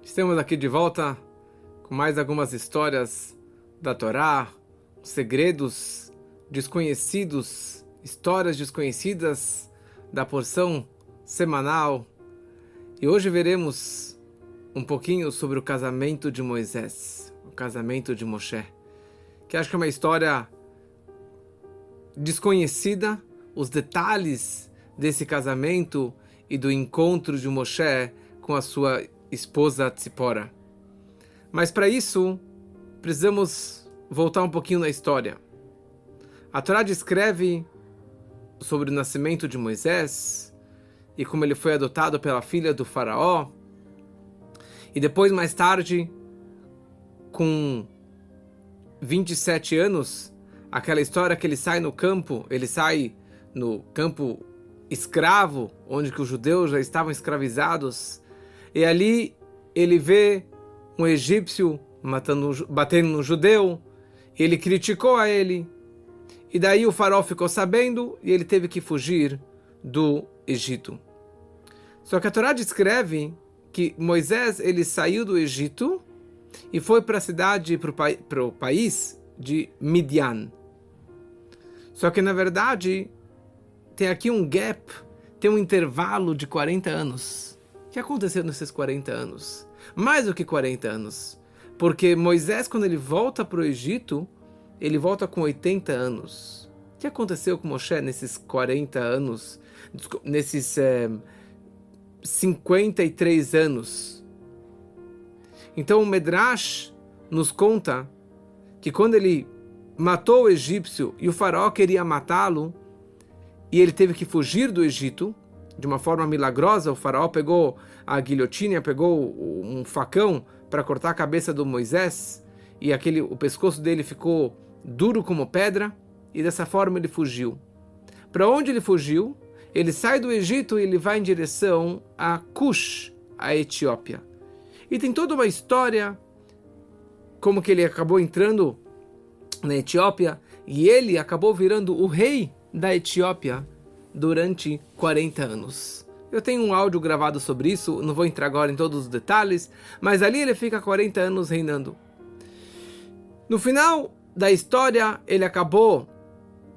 Estamos aqui de volta com mais algumas histórias da Torá, segredos desconhecidos, histórias desconhecidas da porção semanal. E hoje veremos um pouquinho sobre o casamento de Moisés, o casamento de Moshe, que acho que é uma história desconhecida, os detalhes desse casamento e do encontro de Moshe com a sua esposa Tzipora. Mas para isso, precisamos voltar um pouquinho na história. A Torá descreve sobre o nascimento de Moisés e como ele foi adotado pela filha do faraó. E depois, mais tarde, com 27 anos, aquela história que ele sai no campo escravo, onde que os judeus já estavam escravizados, e ali ele vê um egípcio batendo no judeu, ele criticou a ele, e daí o faraó ficou sabendo e ele teve que fugir do Egito. Só que a Torá descreve que Moisés ele saiu do Egito e foi para a cidade, para o país de Midian. Só que na verdade tem aqui um gap, tem um intervalo de 40 anos. O que aconteceu nesses 40 anos? Mais do que 40 anos. Porque Moisés, quando ele volta para o Egito, ele volta com 80 anos. O que aconteceu com Moshe nesses 40 anos? Nesses 53 anos? Então o Medrash nos conta que quando ele matou o egípcio e o faraó queria matá-lo, e ele teve que fugir do Egito, de uma forma milagrosa, o faraó pegou a guilhotina, pegou um facão para cortar a cabeça do Moisés, e o pescoço dele ficou duro como pedra, e dessa forma ele fugiu. Para onde ele fugiu? Ele sai do Egito e ele vai em direção a Cush, a Etiópia. E tem toda uma história, como que ele acabou entrando na Etiópia, e ele acabou virando o rei da Etiópia durante 40 anos. Eu tenho um áudio gravado sobre isso, não vou entrar agora em todos os detalhes, mas ali ele fica 40 anos reinando. No final da história, ele acabou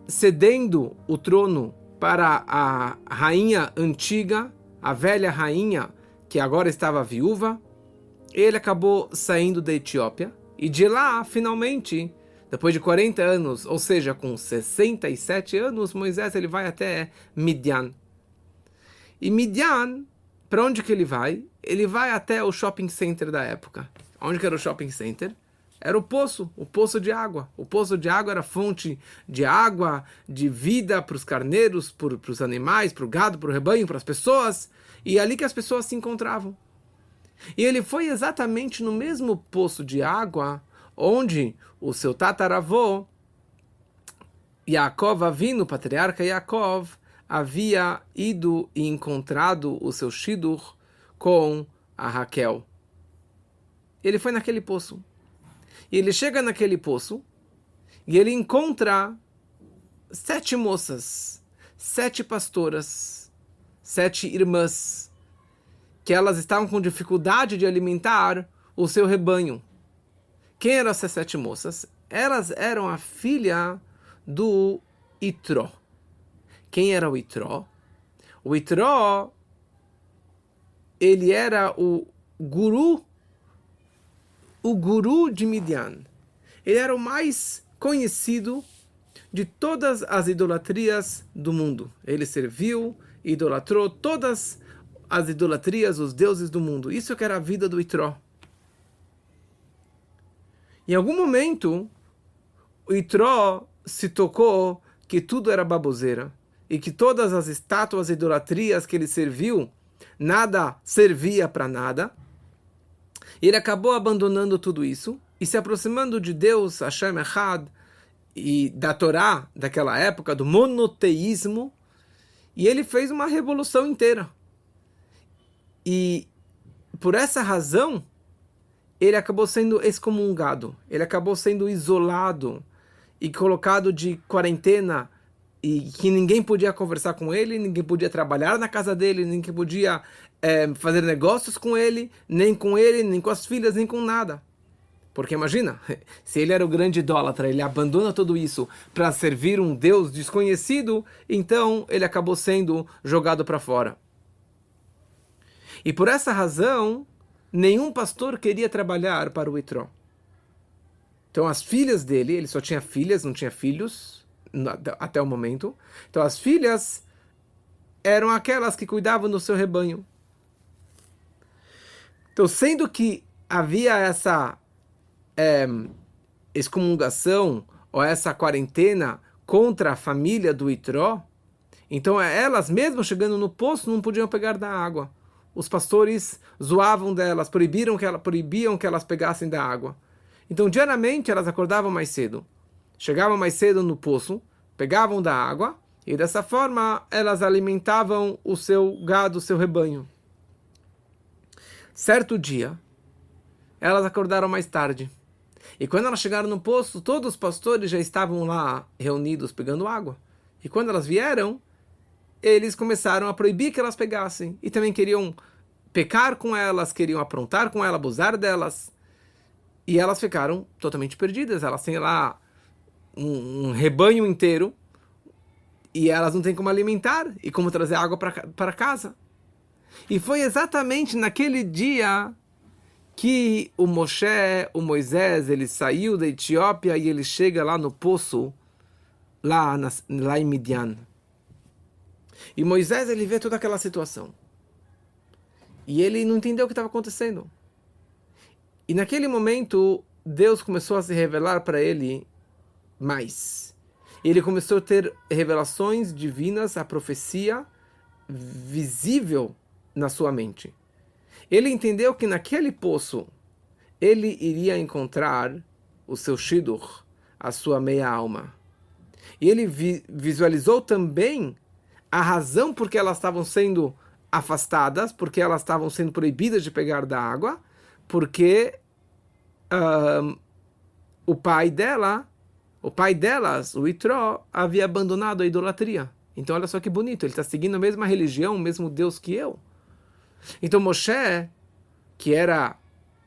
cedendo o trono para a rainha antiga, a velha rainha, que agora estava viúva. Ele acabou saindo da Etiópia, e de lá, finalmente, depois de 40 anos, ou seja, com 67 anos, Moisés ele vai até Midian. E Midian, para onde que ele vai? Ele vai até o shopping center da época. Onde que era o shopping center? Era o poço de água. O poço de água era fonte de água, de vida para os carneiros, para os animais, para o gado, para o rebanho, para as pessoas. E é ali que as pessoas se encontravam. E ele foi exatamente no mesmo poço de água onde o seu tataravô, Yaakov Avinu, o patriarca Yaakov, havia ido e encontrado o seu Shidur com a Raquel. Ele foi naquele poço. E ele chega naquele poço e ele encontra 7 moças, 7 pastoras, 7 irmãs, que elas estavam com dificuldade de alimentar o seu rebanho. Quem eram essas 7 moças? Elas eram a filha do Itró. Quem era o Itró? O Itró, ele era o guru de Midian. Ele era o mais conhecido de todas as idolatrias do mundo. Ele serviu e idolatrou todas as idolatrias, os deuses do mundo. Isso que era a vida do Itró. Em algum momento, o Itró se tocou que tudo era baboseira e que todas as estátuas e idolatrias que ele serviu, nada servia para nada. Ele acabou abandonando tudo isso e se aproximando de Deus, Hashem Echad, e da Torá daquela época, do monoteísmo, e ele fez uma revolução inteira. E por essa razão, ele acabou sendo excomungado, ele acabou sendo isolado e colocado de quarentena e que ninguém podia conversar com ele, ninguém podia trabalhar na casa dele, ninguém podia fazer negócios com ele, nem com as filhas, nem com nada. Porque imagina, se ele era o grande idólatra, ele abandona tudo isso para servir um Deus desconhecido, então ele acabou sendo jogado para fora. E por essa razão, nenhum pastor queria trabalhar para o Itró. Então as filhas dele, ele só tinha filhas, não tinha filhos até o momento. Então as filhas eram aquelas que cuidavam do seu rebanho. Então, sendo que havia essa excomungação ou essa quarentena contra a família do Itró, então elas mesmo chegando no poço não podiam pegar da água. Os pastores zoavam delas, proibiam que elas pegassem da água. Então diariamente elas acordavam mais cedo, chegavam mais cedo no poço, pegavam da água e dessa forma elas alimentavam o seu gado, o seu rebanho. Certo dia, elas acordaram mais tarde. E quando elas chegaram no poço, todos os pastores já estavam lá reunidos pegando água. E quando elas vieram, eles começaram a proibir que elas pegassem. E também queriam pecar com elas, queriam aprontar com elas, abusar delas. E elas ficaram totalmente perdidas. Elas têm lá um rebanho inteiro e elas não têm como alimentar e como trazer água para casa. E foi exatamente naquele dia que o Moisés, ele saiu da Etiópia e ele chega lá no poço, lá em Midian. E Moisés, ele vê toda aquela situação. E ele não entendeu o que estava acontecendo. E naquele momento, Deus começou a se revelar para ele mais. Ele começou a ter revelações divinas, a profecia visível na sua mente. Ele entendeu que naquele poço ele iria encontrar o seu Shidduch, a sua meia-alma. E ele visualizou também a razão por que elas estavam sendo afastadas, porque elas estavam sendo proibidas de pegar da água, porque o pai delas, o Itró, havia abandonado a idolatria. Então olha só que bonito, ele está seguindo a mesma religião, o mesmo Deus que eu. Então Moshe, que era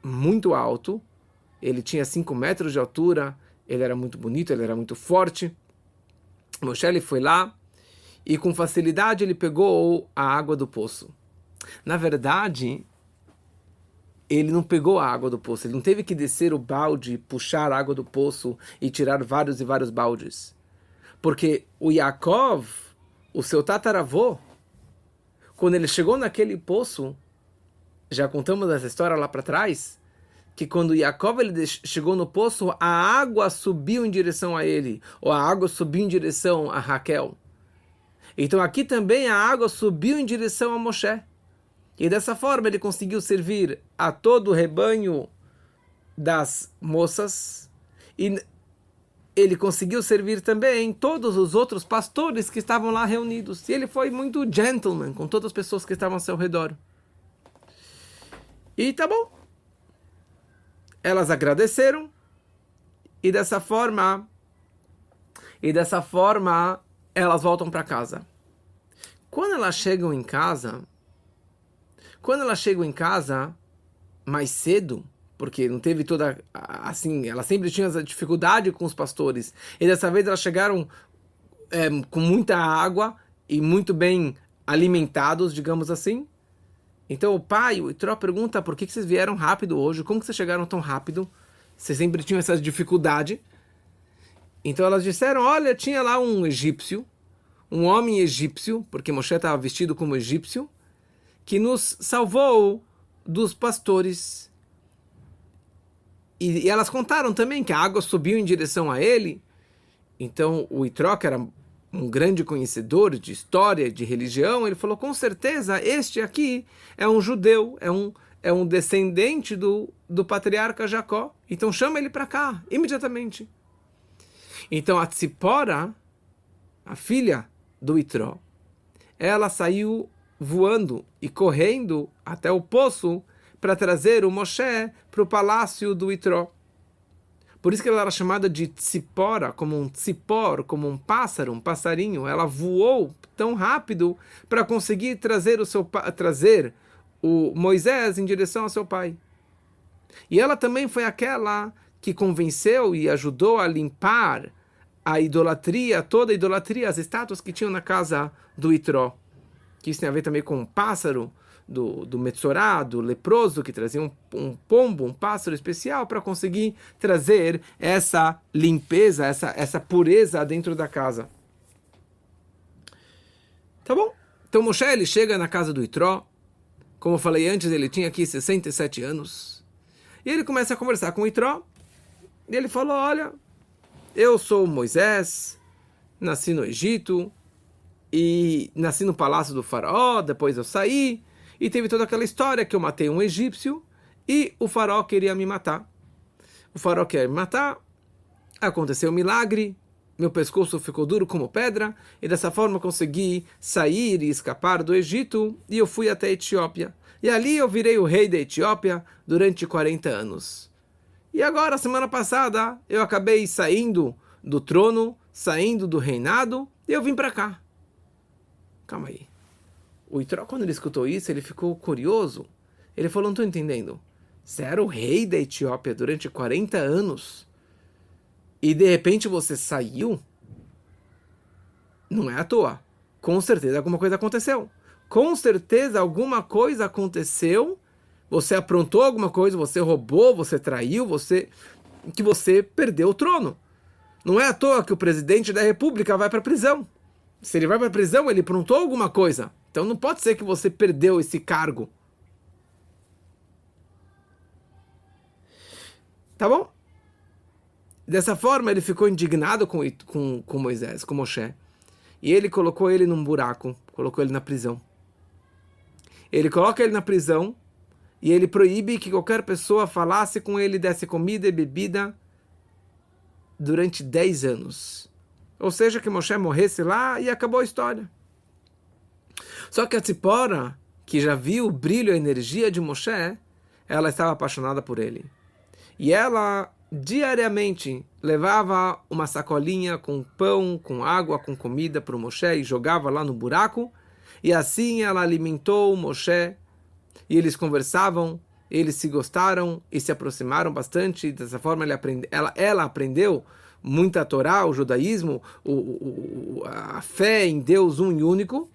muito alto, ele tinha 5 metros de altura, ele era muito bonito, ele era muito forte. Moshe, ele foi lá e com facilidade ele pegou a água do poço. Na verdade, ele não pegou a água do poço, ele não teve que descer o balde, puxar a água do poço e tirar vários e vários baldes. Porque o Yaakov, o seu tataravô, quando ele chegou naquele poço, já contamos essa história lá para trás, que quando Yaakov ele chegou no poço, a água subiu em direção a ele, ou a água subiu em direção a Raquel. Então aqui também a água subiu em direção a Moshe. E dessa forma ele conseguiu servir a todo o rebanho das moças e ele conseguiu servir também todos os outros pastores que estavam lá reunidos. E ele foi muito gentleman com todas as pessoas que estavam ao seu redor. E tá bom. Elas agradeceram e dessa forma elas voltam para casa. Quando elas chegam em casa mais cedo, porque não teve toda, assim, elas sempre tinham essa dificuldade com os pastores, e dessa vez elas chegaram com muita água e muito bem alimentados, digamos assim. Então o pai, o Itró, pergunta: por que vocês vieram rápido hoje? Como que vocês chegaram tão rápido? Vocês sempre tinham essa dificuldade. Então elas disseram: olha, tinha lá um egípcio, um homem egípcio, porque Moshe estava vestido como egípcio, que nos salvou dos pastores. E elas contaram também que a água subiu em direção a ele. Então o Itró, que era um grande conhecedor de história, de religião, ele falou: com certeza este aqui é um judeu, é um descendente do patriarca Jacó. Então chama ele para cá, imediatamente. Então a Tzipora, a filha do Itró, ela saiu voando e correndo até o poço para trazer o Moshe para o palácio do Itró. Por isso que ela era chamada de tzipora, como um tzipor, como um pássaro, um passarinho. Ela voou tão rápido para conseguir trazer o Moisés em direção ao seu pai. E ela também foi aquela que convenceu e ajudou a limpar a idolatria, toda a idolatria, as estátuas que tinham na casa do Itró. Que isso tem a ver também com um pássaro do Metzorá, do leproso, que trazia um pombo, um pássaro especial para conseguir trazer essa limpeza, essa pureza dentro da casa. Tá bom? Então Moshe, ele chega na casa do Itró. Como eu falei antes, ele tinha aqui 67 anos. E ele começa a conversar com o Itró. E ele falou, olha, eu sou Moisés, nasci no Egito, e nasci no palácio do faraó, depois eu saí, e teve toda aquela história que eu matei um egípcio, e o faraó queria me matar. O faraó queria me matar, aconteceu um milagre, meu pescoço ficou duro como pedra, e dessa forma eu consegui sair e escapar do Egito, e eu fui até a Etiópia. E ali eu virei o rei da Etiópia durante 40 anos. E agora, semana passada, eu acabei saindo do trono, saindo do reinado, e eu vim para cá. Calma aí. O Itró, quando ele escutou isso, ele ficou curioso. Ele falou, não estou entendendo. Você era o rei da Etiópia durante 40 anos e de repente você saiu? Não é à toa. Com certeza alguma coisa aconteceu. Com certeza alguma coisa aconteceu. Você aprontou alguma coisa, você roubou, você traiu, que você perdeu o trono. Não é à toa que o presidente da república vai para a prisão. Se ele vai para a prisão, ele aprontou alguma coisa. Então não pode ser que você perdeu esse cargo. Tá bom? Dessa forma, ele ficou indignado com Moisés, com Moshe. E ele colocou ele num buraco, colocou ele na prisão. Ele coloca ele na prisão e ele proíbe que qualquer pessoa falasse com ele, desse comida e bebida durante 10 anos. Ou seja, que Moshe morresse lá e acabou a história. Só que a Tzipora, que já viu o brilho, a energia de Moshe, ela estava apaixonada por ele. E ela diariamente levava uma sacolinha com pão, com água, com comida para o Moshe e jogava lá no buraco. E assim ela alimentou o Moshe. E eles conversavam, eles se gostaram e se aproximaram bastante. E dessa forma ela aprendeu muita Torá, o judaísmo, a fé em Deus um e único.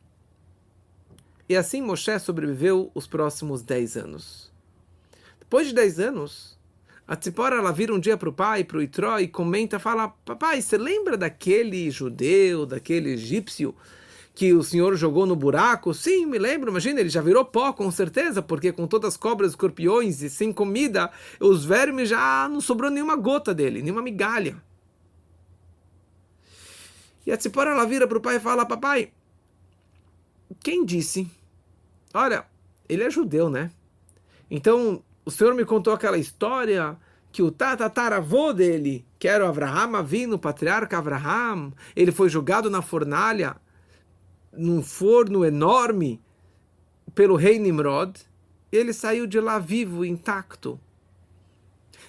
E assim Moshe sobreviveu os próximos 10 anos. Depois de 10 anos, a Tzipora ela vira um dia para o pai, para o Itró, e comenta, fala, papai, você lembra daquele judeu, daquele egípcio que o senhor jogou no buraco? Sim, me lembro, imagina, ele já virou pó, com certeza, porque com todas as cobras, escorpiões e sem comida, os vermes já não sobrou nenhuma gota dele, nenhuma migalha. E a Tzipora ela vira para o pai e fala, papai, quem disse? Olha, ele é judeu, né? Então, o senhor me contou aquela história que o tataravô dele, que era o Avraham Avinu, o patriarca Avraham, ele foi jogado na fornalha, num forno enorme, pelo rei Nimrod, e ele saiu de lá vivo, intacto.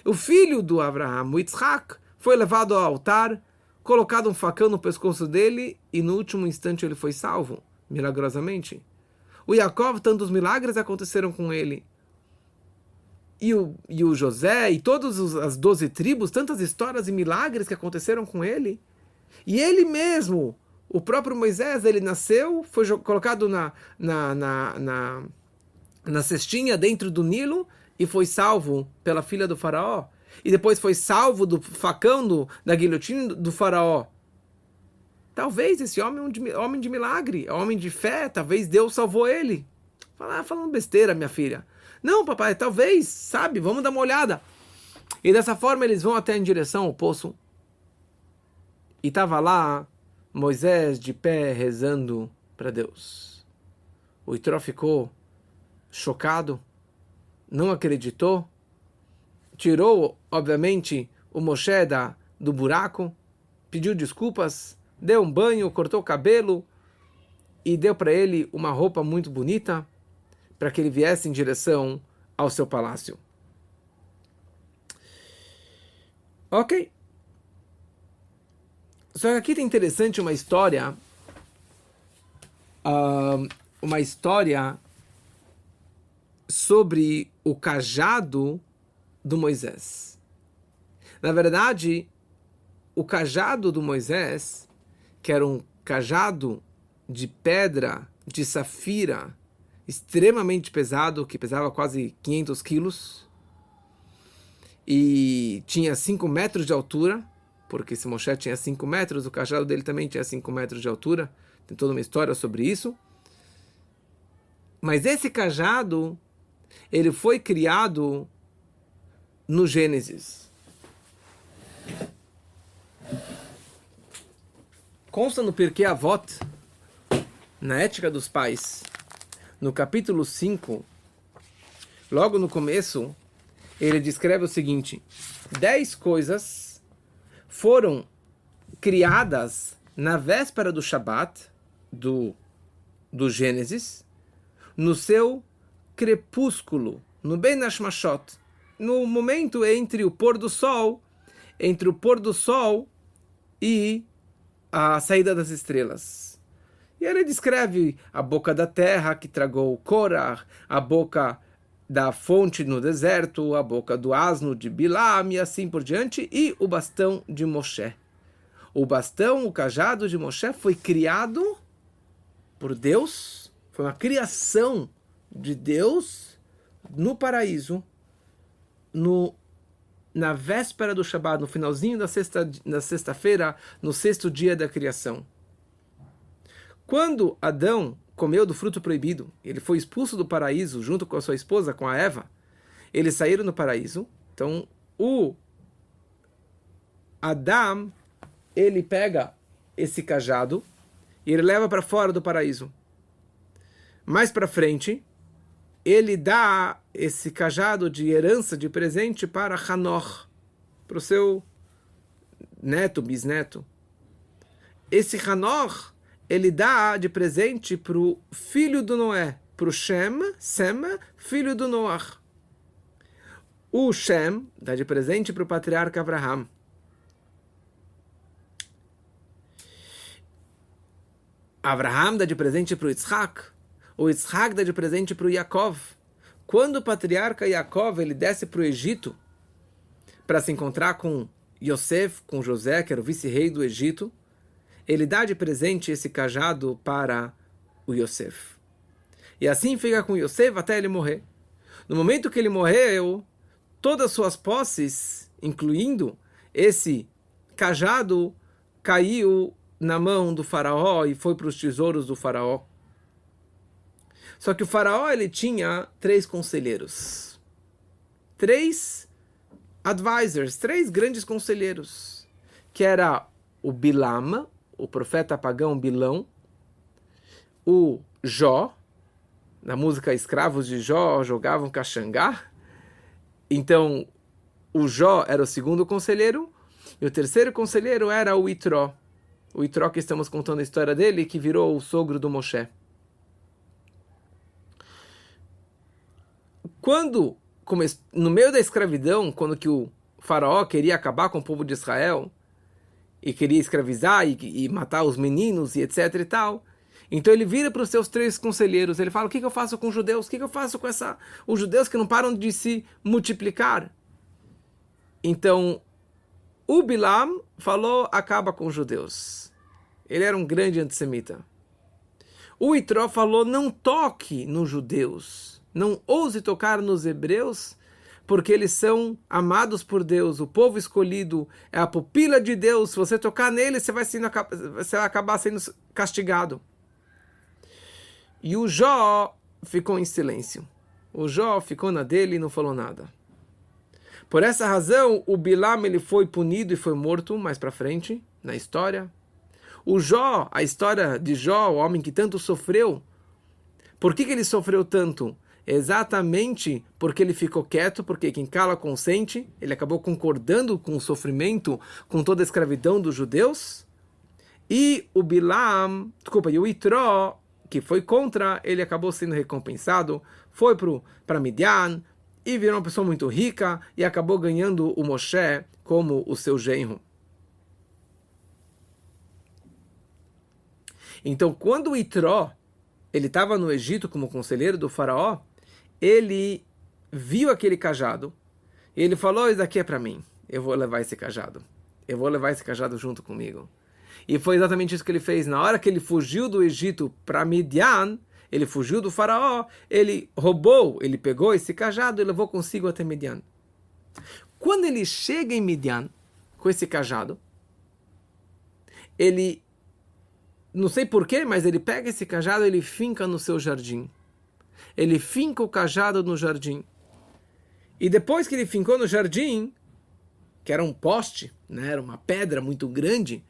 O filho do Avraham, o Yitzhak, foi levado ao altar, colocado um facão no pescoço dele, e no último instante ele foi salvo, milagrosamente. O Yaakov, tantos milagres aconteceram com ele. E o José, e todas as 12 tribos, tantas histórias e milagres que aconteceram com ele. E ele mesmo, o próprio Moisés, ele nasceu, foi colocado na cestinha dentro do Nilo e foi salvo pela filha do faraó. E depois foi salvo do facão da guilhotina do faraó. Talvez esse homem é um homem de milagre, homem de fé, talvez Deus salvou ele. Falando besteira, minha filha. Não, papai, talvez, sabe, vamos dar uma olhada. E dessa forma eles vão até em direção ao poço. E estava lá Moisés de pé rezando para Deus. O Itró ficou chocado, não acreditou, tirou, obviamente, o Moshe do buraco, pediu desculpas, deu um banho, cortou o cabelo e deu para ele uma roupa muito bonita para que ele viesse em direção ao seu palácio. Ok. Só que aqui tem interessante uma história sobre o cajado do Moisés. Na verdade, o cajado do Moisés, que era um cajado de pedra, de safira, extremamente pesado, que pesava quase 500 quilos, e tinha 5 metros de altura, porque se Moshe tinha 5 metros, o cajado dele também tinha 5 metros de altura, tem toda uma história sobre isso. Mas esse cajado, ele foi criado no Gênesis. Consta no Pirkei Avot, na Ética dos Pais, no capítulo 5, logo no começo, ele descreve o seguinte: 10 coisas foram criadas na véspera do Shabat, do Gênesis, no seu crepúsculo, no Ben Hashmashot, no momento entre o pôr do sol e a saída das estrelas. E ele descreve a boca da terra que tragou Korah, a boca da fonte no deserto, a boca do asno de Bilam e assim por diante, e o bastão de Moshe. O bastão, o cajado de Moshe foi criado por Deus, foi uma criação de Deus no paraíso, na véspera do Shabat, no finalzinho da sexta-feira, no 6º dia da criação. Quando Adão comeu do fruto proibido, ele foi expulso do paraíso junto com a sua esposa, com a Eva, eles saíram do paraíso. Então, o Adão, ele pega esse cajado e ele leva para fora do paraíso. Mais para frente, ele dá esse cajado de herança, de presente para Hanor, para o seu neto, bisneto. Esse Hanor, ele dá de presente para o filho do Noé, para o Sem, filho do Noah. O Shem dá de presente para o patriarca Abraham. Abraham dá de presente para o Yitzhak. O Yitzhak dá de presente para o Yaakov. Quando o patriarca Yaakov ele desce para o Egito para se encontrar com Yosef, com José, que era o vice-rei do Egito, ele dá de presente esse cajado para o Yosef. E assim fica com Yosef até ele morrer. No momento que ele morreu, todas as suas posses, incluindo esse cajado, caiu na mão do faraó e foi para os tesouros do faraó. Só que o faraó ele tinha 3 conselheiros. 3 advisors, 3 grandes conselheiros. Que era o Bilam, o profeta pagão Bilão, o Jó, na música Escravos de Jó jogavam caxangá. Então, o Jó era o segundo conselheiro, e o terceiro conselheiro era o Itró. O Itró que estamos contando a história dele, que virou o sogro do Moshe. Quando, no meio da escravidão, quando que o faraó queria acabar com o povo de Israel, e queria escravizar e matar os meninos e etc e tal, então ele vira para os seus 3 conselheiros, ele fala: o que eu faço com os judeus? O que eu faço com os judeus que não param de se multiplicar? Então, o Bilam falou: acaba com os judeus. Ele era um grande antissemita. O Itró falou: não toque nos judeus, não ouse tocar nos hebreus, porque eles são amados por Deus, o povo escolhido é a pupila de Deus. Se você tocar nele, você vai acabar sendo castigado. E o Jó ficou em silêncio. O Jó ficou na dele e não falou nada. Por essa razão, o Bilam ele foi punido e foi morto mais para frente na história. O Jó, a história de Jó, o homem que tanto sofreu, por que ele sofreu tanto? Exatamente porque ele ficou quieto, porque quem cala consente, ele acabou concordando com o sofrimento, com toda a escravidão dos judeus. E o o Itró, que foi contra, ele acabou sendo recompensado, foi para Midian, e virou uma pessoa muito rica e acabou ganhando o Moshe como o seu genro. Então, quando o Itró ele estava no Egito como conselheiro do faraó, ele viu aquele cajado e ele falou: isso daqui é para mim, eu vou levar esse cajado. Eu vou levar esse cajado junto comigo. E foi exatamente isso que ele fez. Na hora que ele fugiu do Egito para Midian, ele fugiu do faraó, ele roubou, ele pegou esse cajado e levou consigo até Midian. Quando ele chega em Midian com esse cajado, ele, não sei porquê, mas ele pega esse cajado e ele finca no seu jardim. Ele finca o cajado no jardim. E depois que ele fincou no jardim, que era um poste, né, era uma pedra muito grande,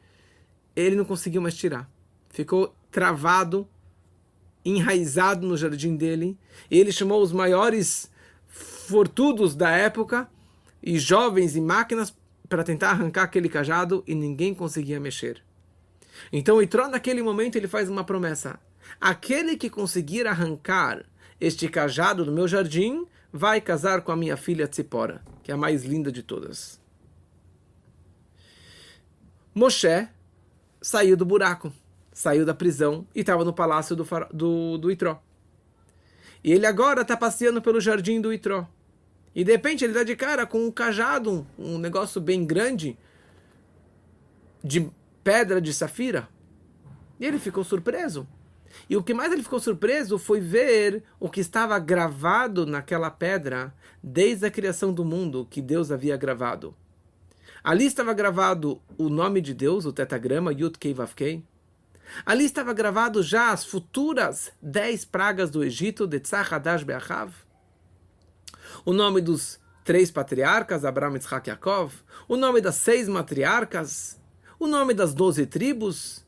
ele não conseguiu mais tirar. Ficou travado, enraizado no jardim dele. E ele chamou os maiores fortudos da época, e jovens e máquinas, para tentar arrancar aquele cajado, e ninguém conseguia mexer. Então o Itró, naquele momento, ele faz uma promessa: aquele que conseguir arrancar este cajado do meu jardim, vai casar com a minha filha Tzipora, que é a mais linda de todas. Moshe saiu do buraco, saiu da prisão e estava no palácio do Itró. E ele agora está passeando pelo jardim do Itró. E de repente ele dá de cara com um cajado, um negócio bem grande, de pedra de safira. E ele ficou surpreso. E o que mais ele ficou surpreso foi ver o que estava gravado naquela pedra desde a criação do mundo, que Deus havia gravado. Ali estava gravado o nome de Deus, o tetagrama, Yud Kei Vav Kei. Ali estava gravado já as futuras 10 pragas do Egito, de Tzach Hadash Be'achav. O nome dos 3 patriarcas, Abraão, Yitzhak e Yaakov. O nome das 6 matriarcas. O nome das 12 tribos.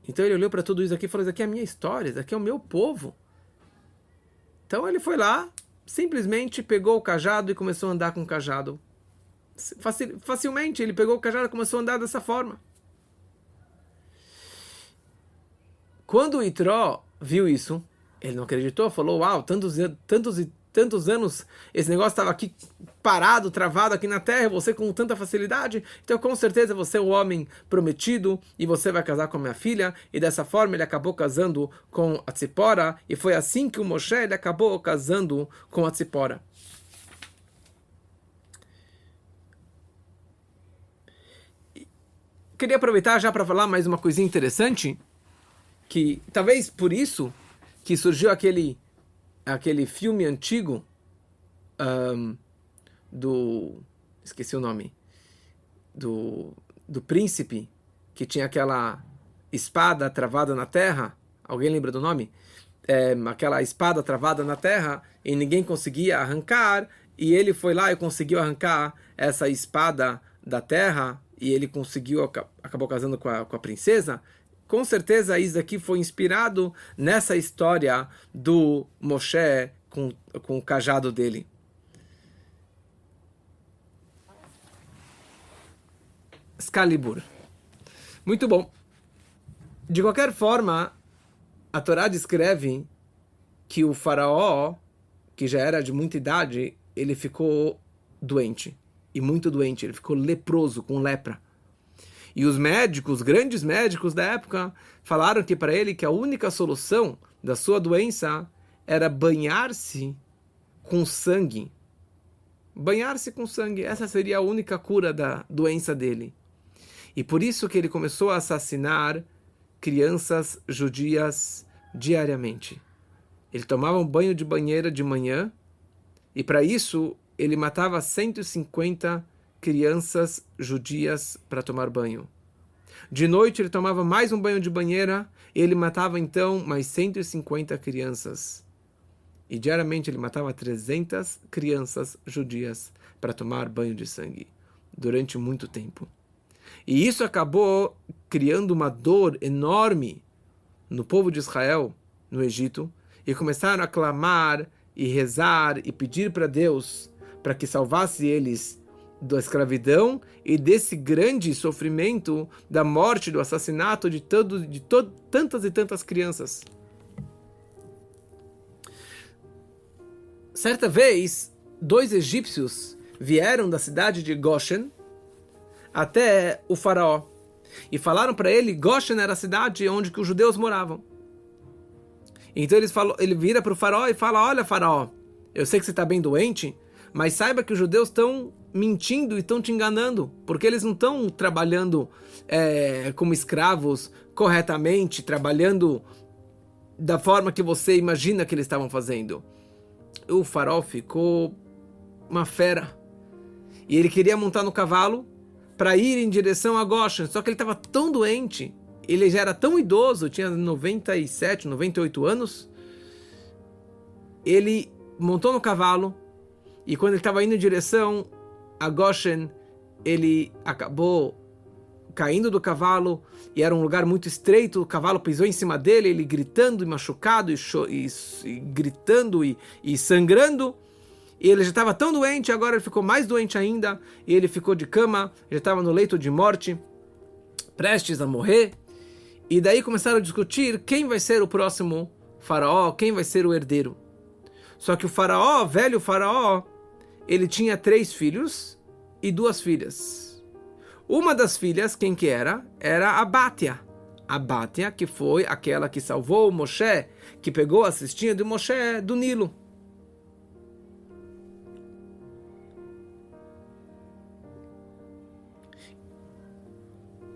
Então ele olhou para tudo isso aqui e falou: isso aqui é a minha história, isso aqui é o meu povo. Então ele foi lá, simplesmente pegou o cajado e começou a andar com o cajado. Facilmente ele pegou o cajado e começou a andar dessa forma. Quando o Itró viu isso, ele não acreditou, falou: uau, tantos anos esse negócio estava aqui parado, travado aqui na terra, você com tanta facilidade, então com certeza você é o homem prometido e você vai casar com a minha filha. E dessa forma ele acabou casando com a Tzipora, e foi assim que o Moshe ele acabou casando com a Tzipora. Queria aproveitar já para falar mais uma coisinha interessante, que talvez por isso que surgiu aquele filme antigo esqueci o nome, do príncipe, que tinha aquela espada travada na terra. Alguém lembra do nome? Aquela espada travada na terra e ninguém conseguia arrancar, e ele foi lá e conseguiu arrancar essa espada da terra, e ele conseguiu, acabou casando com a princesa. Com certeza isso aqui foi inspirado nessa história do Moshe com o cajado dele. Excalibur. Muito bom. De qualquer forma, a Torá descreve que o faraó, que já era de muita idade, ele ficou doente. E muito doente. Ele ficou leproso, com lepra. E os médicos, grandes médicos da época, falaram que para ele que a única solução da sua doença era banhar-se com sangue. Banhar-se com sangue, essa seria a única cura da doença dele. E por isso que ele começou a assassinar crianças judias diariamente. Ele tomava um banho de banheira de manhã, e para isso ele matava 150 crianças judias para tomar banho. De noite ele tomava mais um banho de banheira e ele matava então mais 150 crianças. E diariamente ele matava 300 crianças judias para tomar banho de sangue, durante muito tempo. E isso acabou criando uma dor enorme no povo de Israel, no Egito, e começaram a clamar e rezar e pedir para Deus para que salvasse eles da escravidão e desse grande sofrimento da morte, do assassinato de tantas e tantas crianças. Certa vez, 2 egípcios vieram da cidade de Goshen até o faraó e falaram para ele, Goshen era a cidade onde que os judeus moravam. Então ele vira para o faraó e fala, olha faraó, eu sei que você está bem doente, mas saiba que os judeus estão mentindo e estão te enganando, porque eles não estão trabalhando como escravos corretamente, trabalhando da forma que você imagina que eles estavam fazendo. O faraó ficou uma fera. E ele queria montar no cavalo para ir em direção a Goshen, só que ele estava tão doente, ele já era tão idoso, tinha 97, 98 anos, ele montou no cavalo, e quando ele estava indo em direção a Goshen, ele acabou caindo do cavalo, e era um lugar muito estreito, o cavalo pisou em cima dele, ele gritando e machucado, e gritando e sangrando, e ele já estava tão doente, agora ele ficou mais doente ainda, e ele ficou de cama, já estava no leito de morte, prestes a morrer, e daí começaram a discutir quem vai ser o próximo faraó, quem vai ser o herdeiro. Só que o faraó, velho faraó, ele tinha 3 filhos e 2 filhas. Uma das filhas, quem que era? Era a Bátia. A Bátia, que foi aquela que salvou o Moshe, que pegou a cestinha de Moshe do Nilo.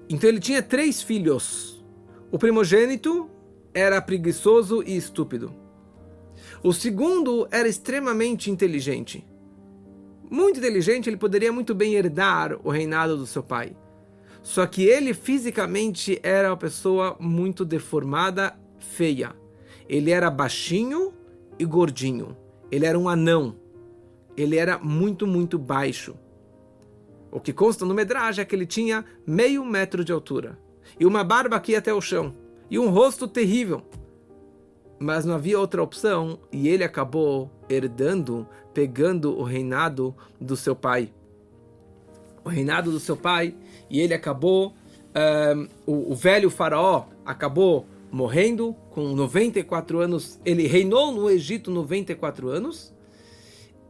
Então ele tinha 3 filhos. O primogênito era preguiçoso e estúpido. O segundo era extremamente inteligente. Muito inteligente, ele poderia muito bem herdar o reinado do seu pai. Só que ele fisicamente era uma pessoa muito deformada, feia. Ele era baixinho e gordinho. Ele era um anão. Ele era muito, muito baixo. O que consta no Medrash é que ele tinha meio metro de altura. E uma barba aqui até o chão. E um rosto terrível. Mas não havia outra opção. E ele acabou herdando, pegando o reinado do seu pai. O reinado do seu pai. E ele acabou... o velho faraó acabou morrendo com 94 anos. Ele reinou no Egito 94 anos.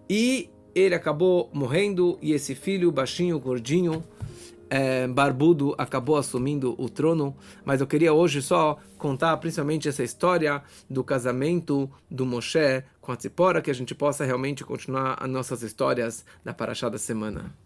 E ele acabou morrendo, e esse filho baixinho, gordinho, barbudo, acabou assumindo o trono. Mas eu queria hoje só contar principalmente essa história do casamento do Moshe com a Tzipora, que a gente possa realmente continuar as nossas histórias na Parashá da semana.